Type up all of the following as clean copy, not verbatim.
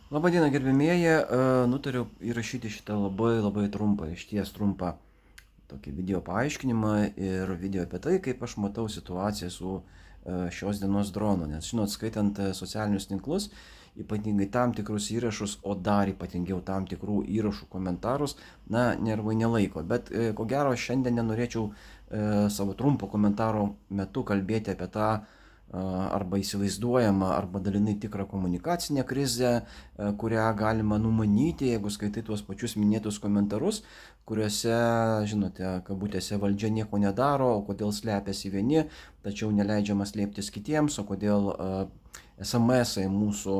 Labadiena, gerbimieji. Nutariau įrašyti šitą labai trumpą, išties trumpą tokį video paaiškinimą ir video apie tai, kaip aš matau situaciją su šios dienos dronu. Nes, žinot, skaitant socialinius tinklus, ypatingai tam tikrus įrašus, o dar ypatingiau tam tikrų įrašų komentarus, na, nervai nelaiko. Bet ko gero, šiandien nenorėčiau savo trumpo komentaro metu kalbėti apie tą arba įsivaizduojama, arba dalinai tikrą komunikacinę krizę, kurią galima numanyti, jeigu skaitai tuos pačius minėtus komentarus, kuriuose, žinote, kabutėse valdžia nieko nedaro, o kodėl slepiasi vieni, tačiau neleidžiama slėptis kitiems, o kodėl SMS-ai mūsų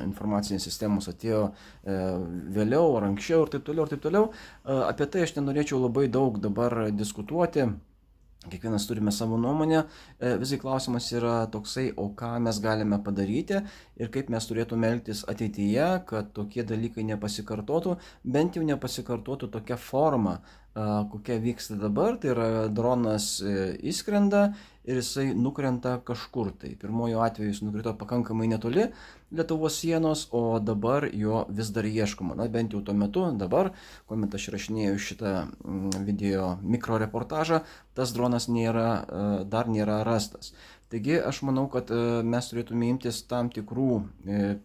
informacinės sistemos atėjo vėliau ar anksčiau ir taip toliau, ir taip toliau. Apie tai aš nenorėčiau labai daug dabar diskutuoti. Kiekvienas turime savo nuomonę, visai klausimas yra toksai, o ką mes galime padaryti ir kaip mes turėtume elgtis ateityje, kad tokie dalykai nepasikartotų, bent jau nepasikartotų tokia forma, kokia vyksta dabar, tai yra dronas įskrenda ir jisai nukrenta kažkur tai. Pirmojo atveju jis nukrito pakankamai netoli Lietuvos sienos, o dabar jo vis dar ieškoma. Na, bent jau tuo metu, dabar, kuomet aš rašinėjau šitą video mikroreportažą, tas dronas dar nėra rastas. Taigi aš manau, kad mes turėtume imtis tam tikrų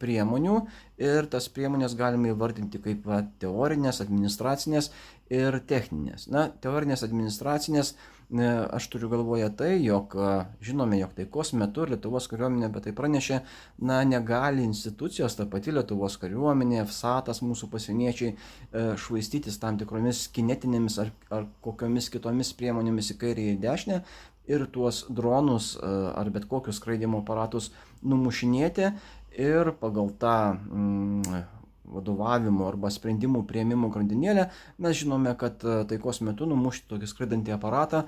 priemonių ir tas priemonės galime įvardinti kaip teorinės, administracinės ir techninės. Na, teorinės, administracinės, aš turiu galvoje tai, jog žinome, jog taikos metu Lietuvos kariuomenė apie tai pranešė, na, negali institucijos, ta pati Lietuvos kariuomenė, FSATas, mūsų pasieniečiai, švaistytis tam tikromis kinetinėmis ar kokiomis kitomis priemonėmis į kairę ir į dešinę ir tuos dronus ar bet kokius skraidimo aparatus numušinėti ir pagal tą vadovavimo arba sprendimų priėmimo grandinėlę mes žinome, kad taikos metu numušti tokį skraidantį aparatą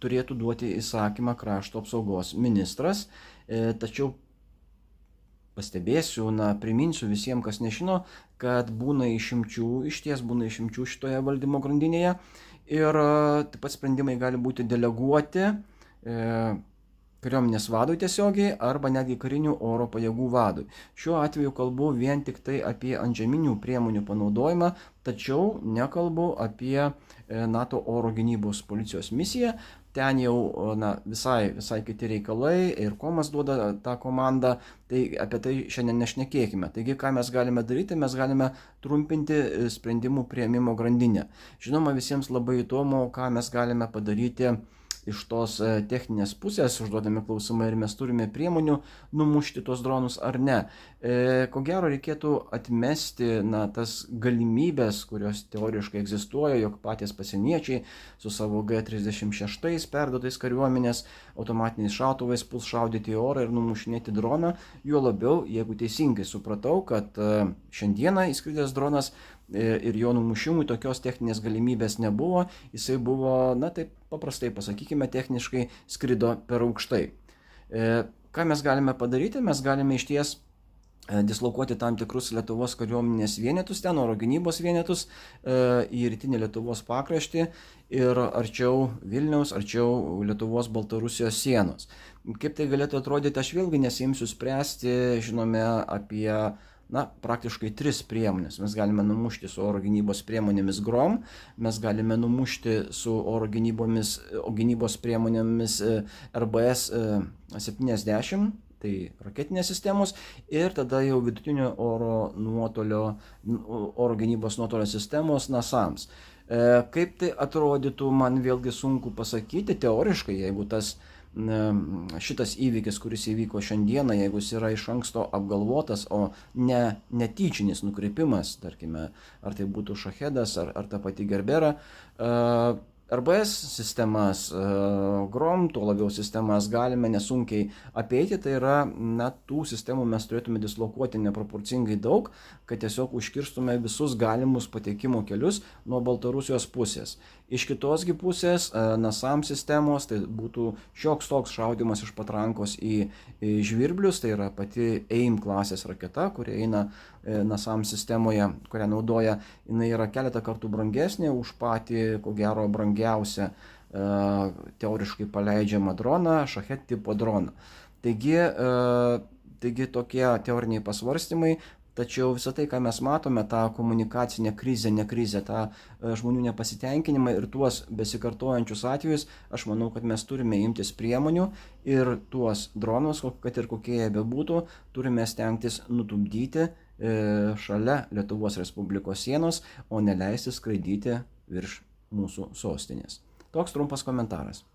turėtų duoti įsakymą krašto apsaugos ministras. Tačiau pastebėsiu, priminsiu visiems, kas nežino, kad būna išimčių, išties būna išimčių šitoje valdymo grandinėje ir taip pat sprendimai gali būti deleguoti kariuomenės vadui tiesiogiai arba netgi karinių oro pajėgų vadui. Šiuo atveju kalbu vien tik tai apie antžeminių priemonių panaudojimą, tačiau nekalbu apie NATO oro gynybos policijos misiją. Ten jau visai kiti reikalai ir komas duoda tą komandą, tai apie tai šiandien nešnekėkime. Taigi, ką mes galime daryti, mes galime trumpinti sprendimų priėmimo grandinę. Žinoma, visiems labai įdomu, ką mes galime padaryti iš tos techninės pusės, užduodami klausimą, ir mes turime priemonių numušti tos dronus ar ne. Ko gero reikėtų atmesti tas galimybės, kurios teoriškai egzistuoja, jog patys pasieniečiai su savo G36 perduotais kariuomenės automatiniais šautuvais puls šaudyti į orą ir numušinėti droną. Juo labiau, jeigu teisingai supratau, kad šiandieną įskridęs dronas ir jo numušimui tokios techninės galimybės nebuvo, jisai buvo, taip paprastai pasakykime, techniškai skrido per aukštai. Ką mes galime padaryti? Mes galime išties dislokuoti tam tikrus Lietuvos kariuomenės vienetus, ten oro gynybos vienetus į rytinį Lietuvos pakraštį ir arčiau Vilniaus, arčiau Lietuvos Baltarusijos sienos. Kaip tai galėtų atrodyti, aš vėlgi nesiimsiu spręsti, žinome apie praktiškai 3 priemonės. Mes galime numušti su oro gynybos priemonėmis GROM, mes galime numušti su oro gynybos priemonėmis RBS 70, tai raketinės sistemos, ir tada jau vidutinio oro gynybos nuotolio sistemos NASAMS. Kaip tai atrodytų, man vėlgi sunku pasakyti teoriškai, jeigu šitas įvykis, kuris įvyko šiandieną, jeigu jis yra iš anksto apgalvotas, o ne netyčinis nukreipimas, tarkime, ar tai būtų Šahedas, ar ta pati Gerbera, RBS sistemas, GROM, tuo labiau sistemas galime nesunkiai apeiti, tai yra, tų sistemų mes turėtume dislokuoti neproporcingai daug, kad tiesiog užkirstume visus galimus patekimo kelius nuo Baltarusijos pusės. Iš kitosgi pusės, NASAM sistemos, tai būtų šioks toks šaudimas iš patrankos į žvirblius, tai yra pati AIM klasės raketa, kuri eina NASAM sistemoje, kurią naudoja, jinai yra keletą kartų brangesnė už patį, ko gero, brangiausią teoriškai paleidžiamą droną, Shahed tipo droną. Taigi tokie teoriniai pasvarstymai. Tačiau visą tai, ką mes matome, tą komunikacinę krizę, ne krizę, tą žmonių nepasitenkinimą ir tuos besikartojančius atvejus, aš manau, kad mes turime imtis priemonių ir tuos dronus, kad ir kokie jie bebūtų, turime stengtis nutupdyti šalia Lietuvos Respublikos sienos, o neleisti skraidyti virš mūsų sostinės. Toks trumpas komentaras.